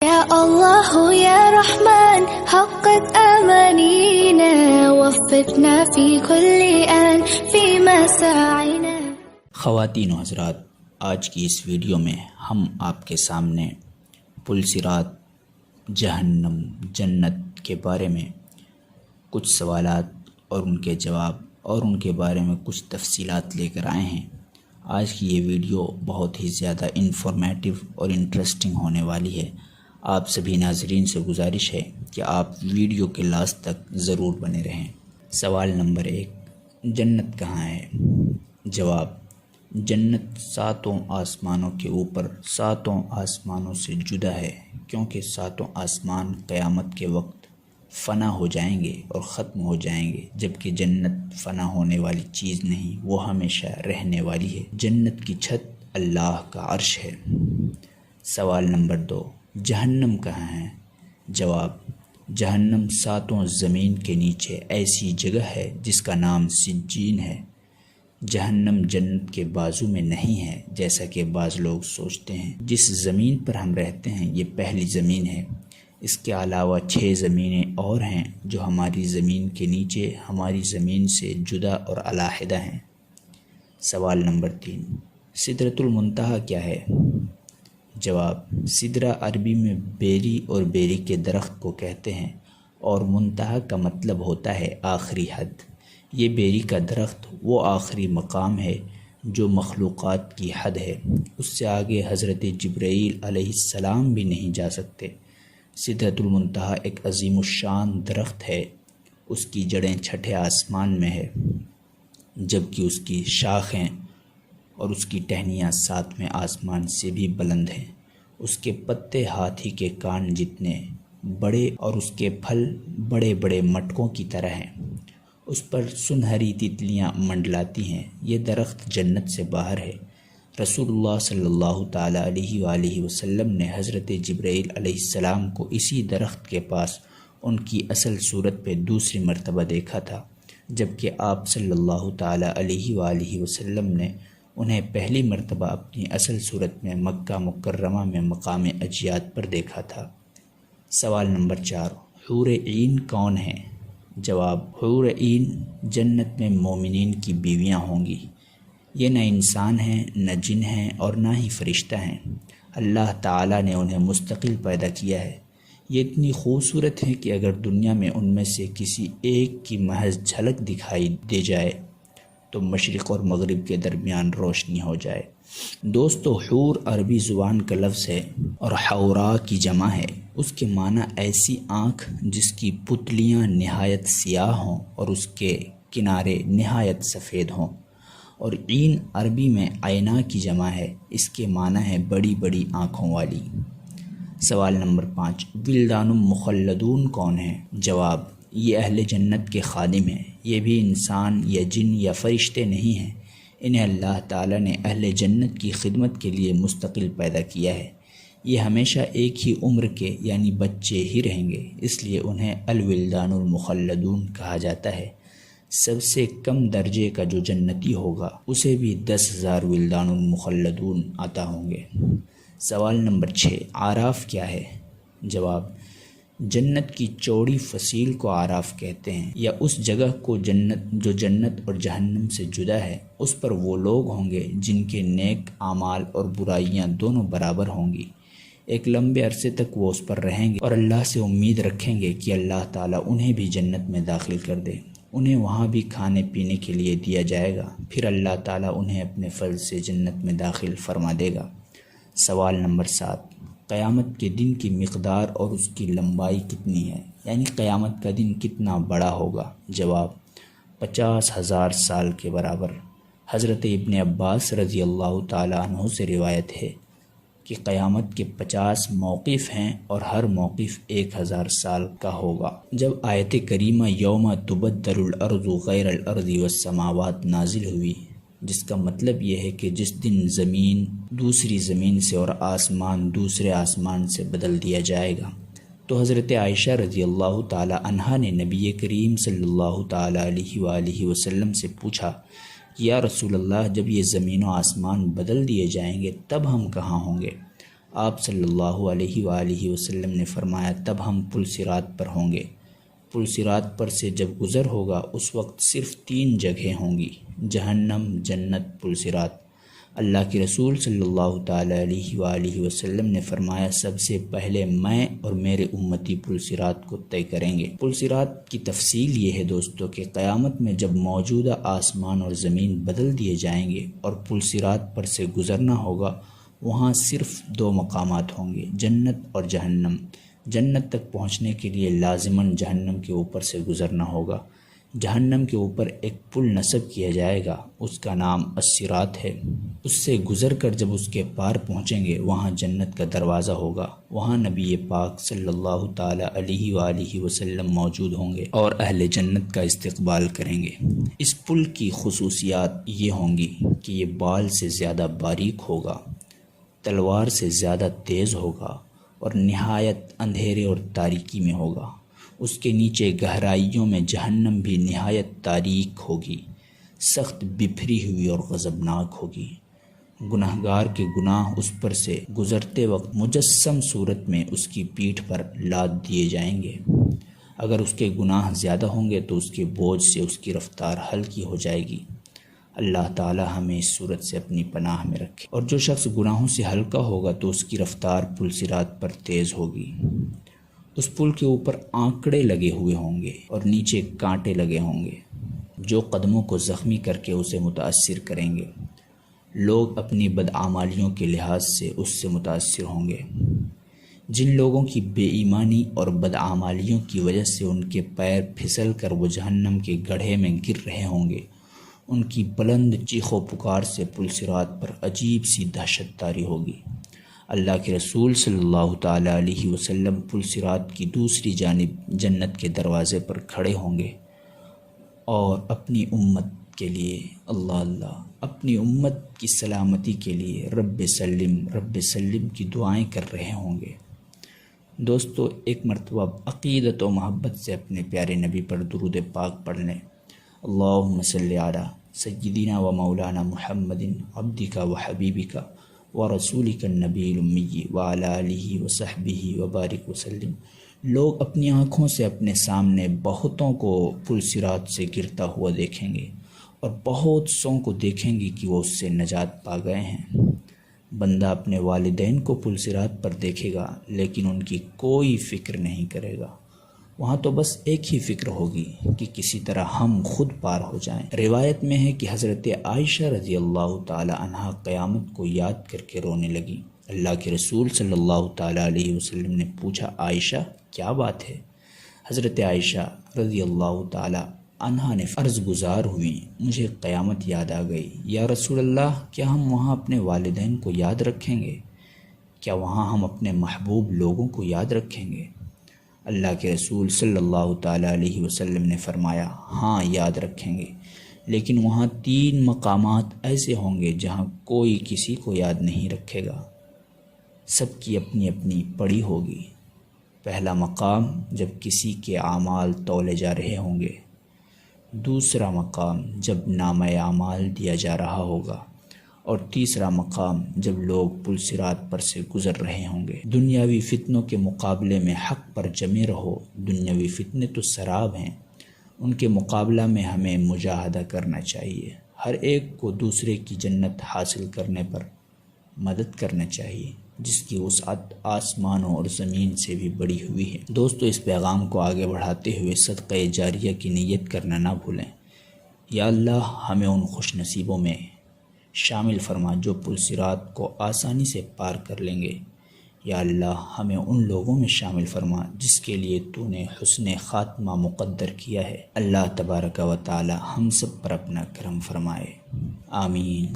يا الله يا رحمن حقق أمانينا وفقنا في كل آن في مساعينا. خواتین و حضرات، آج کی اس ویڈیو میں ہم آپ کے سامنے پل صراط، جہنم، جنت کے بارے میں کچھ سوالات اور ان کے جواب اور ان کے بارے میں کچھ تفصیلات لے کر آئے ہیں. آج کی یہ ویڈیو بہت ہی زیادہ انفارمیٹیو اور انٹرسٹنگ ہونے والی ہے. آپ سبھی ناظرین سے گزارش ہے کہ آپ ویڈیو کے لاسٹ تک ضرور بنے رہیں. سوال نمبر 1، جنت کہاں ہے؟ جواب: جنت 7 آسمانوں کے اوپر 7 آسمانوں سے جدا ہے، کیونکہ 7 آسمان قیامت کے وقت فنا ہو جائیں گے اور ختم ہو جائیں گے، جبکہ جنت فنا ہونے والی چیز نہیں، وہ ہمیشہ رہنے والی ہے. جنت کی چھت اللہ کا عرش ہے. سوال نمبر 2، جہنم کہاں ہے؟ جواب: جہنم 7 زمین کے نیچے ایسی جگہ ہے جس کا نام سجین ہے. جہنم جنت کے بازو میں نہیں ہے جیسا کہ بعض لوگ سوچتے ہیں. جس زمین پر ہم رہتے ہیں یہ پہلی زمین ہے. اس کے علاوہ 6 زمینیں اور ہیں جو ہماری زمین کے نیچے ہماری زمین سے جدا اور علیحدہ ہیں. سوال نمبر 3، سدرۃ المنتہا کیا ہے؟ جواب: سدرہ عربی میں بیری اور بیری کے درخت کو کہتے ہیں، اور منتہا کا مطلب ہوتا ہے آخری حد. یہ بیری کا درخت وہ آخری مقام ہے جو مخلوقات کی حد ہے. اس سے آگے حضرت جبرائیل علیہ السلام بھی نہیں جا سکتے. سدرۃ المنتہا ایک عظیم الشان درخت ہے. اس کی جڑیں 6 آسمان میں ہے، جبکہ اس کی شاخیں اور اس کی ٹہنیاں 7ویں آسمان سے بھی بلند ہیں. اس کے پتے ہاتھی کے کان جتنے بڑے اور اس کے پھل بڑے بڑے مٹکوں کی طرح ہیں. اس پر سنہری تتلیاں منڈلاتی ہیں. یہ درخت جنت سے باہر ہے. رسول اللہ صلی اللہ تعالیٰ علیہ وآلہ وسلم نے حضرت جبرائیل علیہ السلام کو اسی درخت کے پاس ان کی اصل صورت پہ دوسری مرتبہ دیکھا تھا، جبکہ آپ صلی اللہ تعالیٰ علیہ وآلہ وسلم نے انہیں پہلی مرتبہ اپنی اصل صورت میں مکہ مکرمہ میں مقام اجیاد پر دیکھا تھا. سوال نمبر 4، حور عین کون ہیں؟ جواب: حور عین جنت میں مومنین کی بیویاں ہوں گی. یہ نہ انسان ہیں، نہ جن ہیں، اور نہ ہی فرشتہ ہیں. اللہ تعالیٰ نے انہیں مستقل پیدا کیا ہے. یہ اتنی خوبصورت ہیں کہ اگر دنیا میں ان میں سے کسی ایک کی محض جھلک دکھائی دے جائے تو مشرق اور مغرب کے درمیان روشنی ہو جائے. دوستو، حور عربی زبان کا لفظ ہے اور حورا کی جمع ہے. اس کے معنی ایسی آنکھ جس کی پتلیاں نہایت سیاہ ہوں اور اس کے کنارے نہایت سفید ہوں. اور عین عربی میں عینا کی جمع ہے. اس کے معنی ہے بڑی بڑی آنکھوں والی. سوال نمبر 5، ولدان مخلدون کون ہیں؟ جواب: یہ اہل جنت کے خادم ہیں. یہ بھی انسان یا جن یا فرشتے نہیں ہیں. انہیں اللہ تعالیٰ نے اہل جنت کی خدمت کے لیے مستقل پیدا کیا ہے. یہ ہمیشہ ایک ہی عمر کے یعنی بچے ہی رہیں گے، اس لیے انہیں الولدان المخلدون کہا جاتا ہے. سب سے کم درجے کا جو جنتی ہوگا اسے بھی 10,000 ولدان المخلدون عطا ہوں گے. سوال نمبر 6، اعراف کیا ہے؟ جواب: جنت کی چوڑی فصیل کو اعراف کہتے ہیں، یا اس جگہ کو جو جنت اور جہنم سے جدا ہے. اس پر وہ لوگ ہوں گے جن کے نیک اعمال اور برائیاں دونوں برابر ہوں گی. ایک لمبے عرصے تک وہ اس پر رہیں گے اور اللہ سے امید رکھیں گے کہ اللہ تعالیٰ انہیں بھی جنت میں داخل کر دے. انہیں وہاں بھی کھانے پینے کے لیے دیا جائے گا. پھر اللہ تعالیٰ انہیں اپنے فضل سے جنت میں داخل فرما دے گا. سوال نمبر 7، قیامت کے دن کی مقدار اور اس کی لمبائی کتنی ہے؟ یعنی قیامت کا دن کتنا بڑا ہوگا؟ جواب: 50,000 سال کے برابر. حضرت ابن عباس رضی اللہ تعالیٰ عنہ سے روایت ہے کہ قیامت کے 50 موقف ہیں اور ہر موقف 1000 سال کا ہوگا. جب آیت کریمہ یوم تبدل الارض غیر الارض والسماوات نازل ہوئی، جس کا مطلب یہ ہے کہ جس دن زمین دوسری زمین سے اور آسمان دوسرے آسمان سے بدل دیا جائے گا، تو حضرت عائشہ رضی اللہ تعالی عنہا نے نبی کریم صلی اللہ تعالی علیہ وآلہ وسلم سے پوچھا، یا رسول اللہ، جب یہ زمین و آسمان بدل دیے جائیں گے تب ہم کہاں ہوں گے؟ آپ صلی اللہ علیہ وآلہ وسلم نے فرمایا تب ہم پل صراط پر ہوں گے۔ پل صراط پر سے جب گزر ہوگا اس وقت صرف 3 جگہیں ہوں گی، جہنم، جنت، پل صراط۔ اللہ کے رسول صلی اللہ تعالی علیہ وآلہ وسلم نے فرمایا سب سے پہلے میں اور میرے امتی پل صراط کو طے کریں گے۔ پل صراط کی تفصیل یہ ہے دوستو کہ قیامت میں جب موجودہ آسمان اور زمین بدل دیے جائیں گے اور پل صراط پر سے گزرنا ہوگا، وہاں صرف 2 مقامات ہوں گے، جنت اور جہنم۔ جنت تک پہنچنے کے لیے لازماً جہنم کے اوپر سے گزرنا ہوگا۔ جہنم کے اوپر ایک پل نصب کیا جائے گا، اس کا نام الصراط ہے۔ اس سے گزر کر جب اس کے پار پہنچیں گے وہاں جنت کا دروازہ ہوگا، وہاں نبی پاک صلی اللہ تعالی علیہ وآلہ وسلم موجود ہوں گے اور اہل جنت کا استقبال کریں گے۔ اس پل کی خصوصیات یہ ہوں گی کہ یہ بال سے زیادہ باریک ہوگا، تلوار سے زیادہ تیز ہوگا اور نہایت اندھیرے اور تاریکی میں ہوگا۔ اس کے نیچے گہرائیوں میں جہنم بھی نہایت تاریک ہوگی، سخت بپھری ہوئی اور غضبناک ہوگی۔ گناہگار کے گناہ اس پر سے گزرتے وقت مجسم صورت میں اس کی پیٹھ پر لاد دیے جائیں گے۔ اگر اس کے گناہ زیادہ ہوں گے تو اس کے بوجھ سے اس کی رفتار ہلکی ہو جائے گی۔ اللہ تعالی ہمیں اس صورت سے اپنی پناہ میں رکھے۔ اور جو شخص گناہوں سے ہلکا ہوگا تو اس کی رفتار پل صراط پر تیز ہوگی۔ اس پل کے اوپر آنکڑے لگے ہوئے ہوں گے اور نیچے کانٹے لگے ہوں گے جو قدموں کو زخمی کر کے اسے متاثر کریں گے۔ لوگ اپنی بدعمالیوں کے لحاظ سے اس سے متاثر ہوں گے۔ جن لوگوں کی بے ایمانی اور بدعمالیوں کی وجہ سے ان کے پیر پھسل کر وہ جہنم کے گڑھے میں گر رہے ہوں گے، ان کی بلند چیخ و پکار سے پل صراط پر عجیب سی دہشت طاری ہوگی۔ اللہ کے رسول صلی اللہ تعالی علیہ وسلم پل صراط کی دوسری جانب جنت کے دروازے پر کھڑے ہوں گے اور اپنی امت کے لیے اپنی امت کی سلامتی کے لیے رب سلم کی دعائیں کر رہے ہوں گے۔ دوستو ایک مرتبہ عقیدت و محبت سے اپنے پیارے نبی پر درود پاک پڑھ لیں۔ اللہم صلی علی سیدنا و مولانا محمد عبدک و حبیبک و رسولک النبی الامی وعلی آلہ و صحبہ و بارک وسلم۔ لوگ اپنی آنکھوں سے اپنے سامنے بہتوں کو پل صراط سے گرتا ہوا دیکھیں گے اور بہت سوں کو دیکھیں گے کہ وہ اس سے نجات پا گئے ہیں۔ بندہ اپنے والدین کو پل صراط پر دیکھے گا لیکن ان کی کوئی فکر نہیں کرے گا، وہاں تو بس ایک ہی فکر ہوگی کہ کسی طرح ہم خود پار ہو جائیں۔ روایت میں ہے کہ حضرت عائشہ رضی اللہ تعالی عنہا قیامت کو یاد کر کے رونے لگی۔ اللہ کے رسول صلی اللہ تعالی علیہ وسلم نے پوچھا عائشہ کیا بات ہے؟ حضرت عائشہ رضی اللہ تعالی عنہا نے عرض گزار ہوئی، مجھے قیامت یاد آ گئی، یا رسول اللہ کیا ہم وہاں اپنے والدین کو یاد رکھیں گے؟ کیا وہاں ہم اپنے محبوب لوگوں کو یاد رکھیں گے؟ اللہ کے رسول صلی اللہ تعالی علیہ وسلم نے فرمایا ہاں یاد رکھیں گے، لیکن وہاں 3 مقامات ایسے ہوں گے جہاں کوئی کسی کو یاد نہیں رکھے گا، سب کی اپنی اپنی پڑی ہوگی۔ پہلا مقام جب کسی کے اعمال تولے جا رہے ہوں گے، دوسرا مقام جب نامہ اعمال دیا جا رہا ہوگا، اور تیسرا مقام جب لوگ پل صراط پر سے گزر رہے ہوں گے۔ دنیاوی فتنوں کے مقابلے میں حق پر جمے رہو، دنیاوی فتنے تو سراب ہیں، ان کے مقابلہ میں ہمیں مجاہدہ کرنا چاہیے، ہر ایک کو دوسرے کی جنت حاصل کرنے پر مدد کرنا چاہیے جس کی وسعت آسمانوں اور زمین سے بھی بڑی ہوئی ہے۔ دوستو اس پیغام کو آگے بڑھاتے ہوئے صدقہ جاریہ کی نیت کرنا نہ بھولیں۔ یا اللہ ہمیں ان خوش نصیبوں میں شامل فرما جو پل صراط کو آسانی سے پار کر لیں گے۔ یا اللہ ہمیں ان لوگوں میں شامل فرما جس کے لیے تو نے حسن خاتمہ مقدر کیا ہے۔ اللہ تبارک و تعالی ہم سب پر اپنا کرم فرمائے، آمین۔